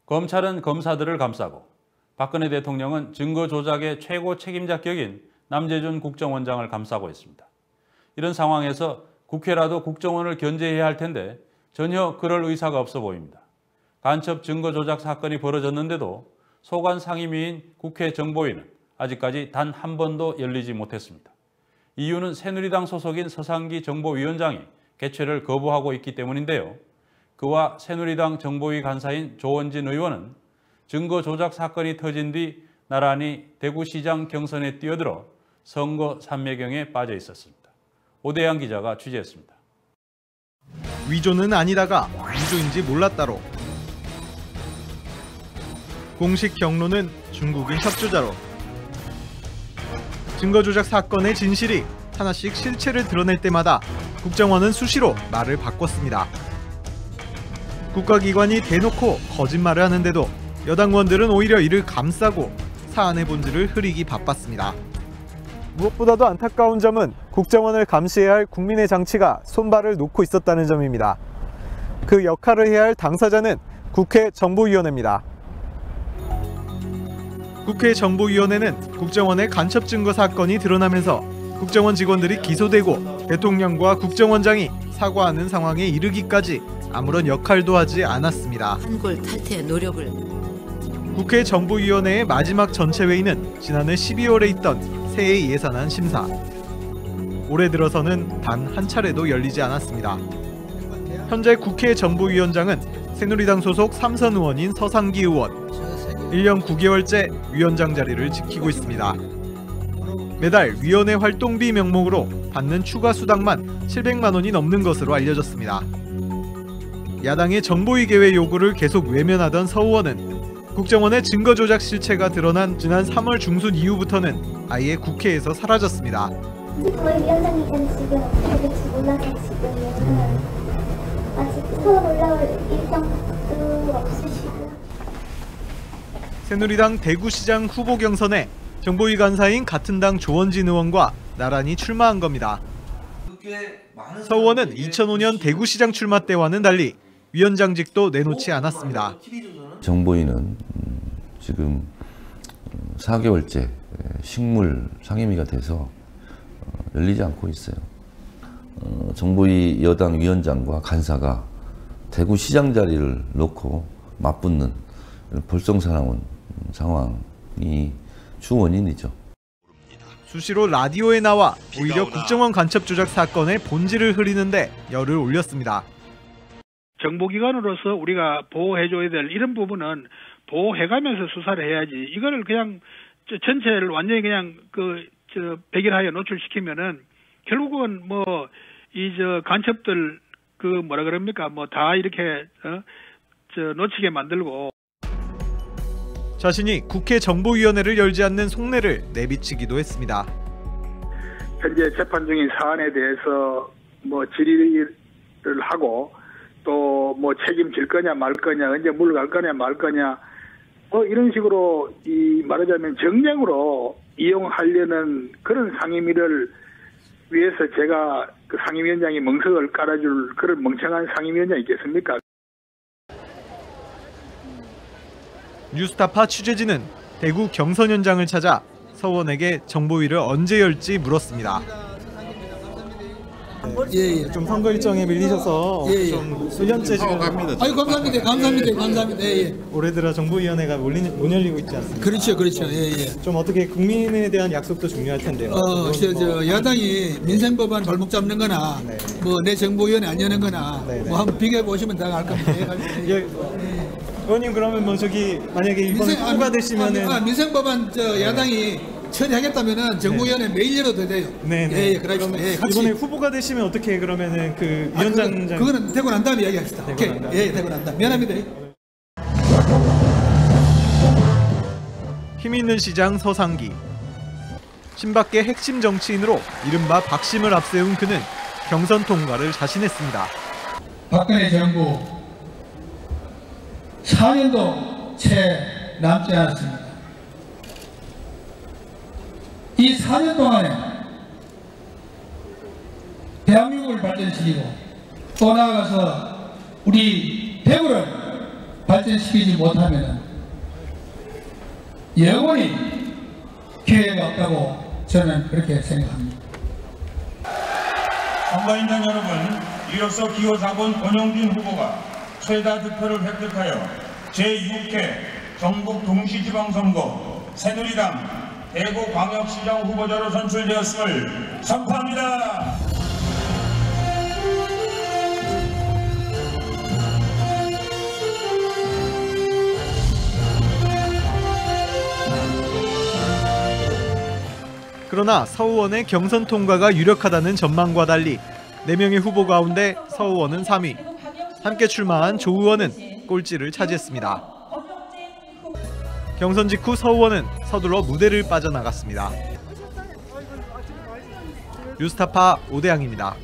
검찰은 검사들을 감싸고 박근혜 대통령은 증거 조작의 최고 책임자 격인 남재준 국정원장을 감싸고 있습니다. 이런 상황에서 국회라도 국정원을 견제해야 할 텐데 전혀 그럴 의사가 없어 보입니다. 간첩 증거 조작 사건이 벌어졌는데도 소관 상임위인 국회 정보위는 아직까지 단 한 번도 열리지 못했습니다. 이유는 새누리당 소속인 서상기 정보위원장이 개최를 거부하고 있기 때문인데요. 그와 새누리당 정보위 간사인 조원진 의원은 증거 조작 사건이 터진 뒤 나란히 대구시장 경선에 뛰어들어 선거 삼매경에 빠져 있었습니다. 오대양 기자가 취재했습니다. 위조는 아니다가 위조인지 몰랐다로. 공식 경로는 중국인 협조자로. 증거 조작 사건의 진실이 하나씩 실체를 드러낼 때마다 국정원은 수시로 말을 바꿨습니다. 국가기관이 대놓고 거짓말을 하는데도 여당 의원들은 오히려 이를 감싸고 사안의 본질을 흐리기 바빴습니다. 무엇보다도 안타까운 점은 국정원을 감시해야 할 국민의 장치가 손발을 놓고 있었다는 점입니다. 그 역할을 해야 할 당사자는 국회 정보위원회입니다. 국회 정보위원회는 국정원의 간첩 증거 사건이 드러나면서 국정원 직원들이 기소되고 대통령과 국정원장이 사과하는 상황에 이르기까지 아무런 역할도 하지 않았습니다. 한골 탈퇴 노력을. 국회 정보위원회의 마지막 전체 회의는 지난해 12월에 있던 새해 예산안 심사. 올해 들어서는 단 한 차례도 열리지 않았습니다. 현재 국회 정보위원장은 새누리당 소속 삼선 의원인 서상기 의원. 1년 9개월째 위원장 자리를 지키고 있습니다. 매달 위원회 활동비 명목으로 받는 추가 수당만 700만 원이 넘는 것으로 알려졌습니다. 야당의 정보위 개회 요구를 계속 외면하던 서 의원은 국정원의 증거 조작 실체가 드러난 지난 3월 중순 이후부터는 아예 국회에서 사라졌습니다. 거의 위원장님께는 지금 어떻게 될지 몰라서 지금 아직 서울 올라올 일정도 없으시고요. 새누리당 대구시장 후보 경선에 정보위 간사인 같은 당 조원진 의원과 나란히 출마한 겁니다. 서 의원은 2005년 대구시장 출마 때와는 달리 위원장직도 내놓지 않았습니다. 정보위는 지금 4개월째 식물 상임위가 돼서 열리지 않고 있어요. 정보위 여당 위원장과 간사가 대구시장 자리를 놓고 맞붙는 볼썽사나운 상황이 주 원인이죠. 수시로 라디오에 나와 오히려 국정원 간첩 조작 사건의 본질을 흐리는데 열을 올렸습니다. 정보기관으로서 우리가 보호해줘야 될 이런 부분은 보호해가면서 수사를 해야지. 이거를 그냥 전체를 완전히 그냥 백일하에 노출시키면은 결국은 간첩들 뭐라 그럽니까? 다 이렇게 놓치게 만들고. 자신이 국회 정보위원회를 열지 않는 속내를 내비치기도 했습니다. 현재 재판 중인 사안에 대해서 질의를 하고 또 책임질 거냐 말 거냐 언제 물러갈 거냐 말 거냐 이런 식으로 말하자면 정쟁으로 이용하려는 그런 상임위를 위해서 제가 그 상임위원장이 멍석을 깔아줄 그런 멍청한 상임위원장이 있겠습니까? 뉴스타파 취재진은 대구 경선 현장을 찾아 서 의원에게 정보위를 언제 열지 물었습니다. 좀 선거 일정에 밀리셔서 좀 1년째 지금 아유 감사합니다. 올해 들어 정보위원회가 못 열리고 있지 않습니까? 그렇죠. 좀 어떻게 국민에 대한 약속도 중요할 텐데요. 야당이 민생법안 발목 잡는 거나 내 정보위원회 안 여는 거나 한번 비교해 보시면 다 알 겁니다. 의원님 그러면 만약에 이번에 후보가 되시면은 민생법안 야당이 처리하겠다면은 정보위원회 매일 열어도 돼요. 네. 그러면 이번에 후보가 되시면 어떻게 그러면은 그 위원장 그거는 되고 난 다음에 이야기합시다. 되고 난 다음. 미안합니다. 힘 있는 시장 서상기. 친박계 핵심 정치인으로 이른바 박심을 앞세운 그는 경선 통과를 자신했습니다. 박근혜 정부 4년도 채 남지 않았습니다. 이 4년 동안에 대한민국을 발전시키고 또 나아가서 우리 대구를 발전시키지 못하면 영원히 기회가 없다고 저는 그렇게 생각합니다. 선거인단 여러분, 이로써 기호사군 권영진 후보가 최다 득표를 획득하여 제6회 전국 동시지방선거 새누리당 대구광역시장 후보자로 선출되었음을 선포합니다. 그러나 서 의원의 경선 통과가 유력하다는 전망과 달리 4명의 후보 가운데 서 의원은 3위, 함께 출마한 조 의원은 꼴찌를 차지했습니다. 경선 직후 서 의원은 서둘러 무대를 빠져나갔습니다. 뉴스타파 오대양입니다.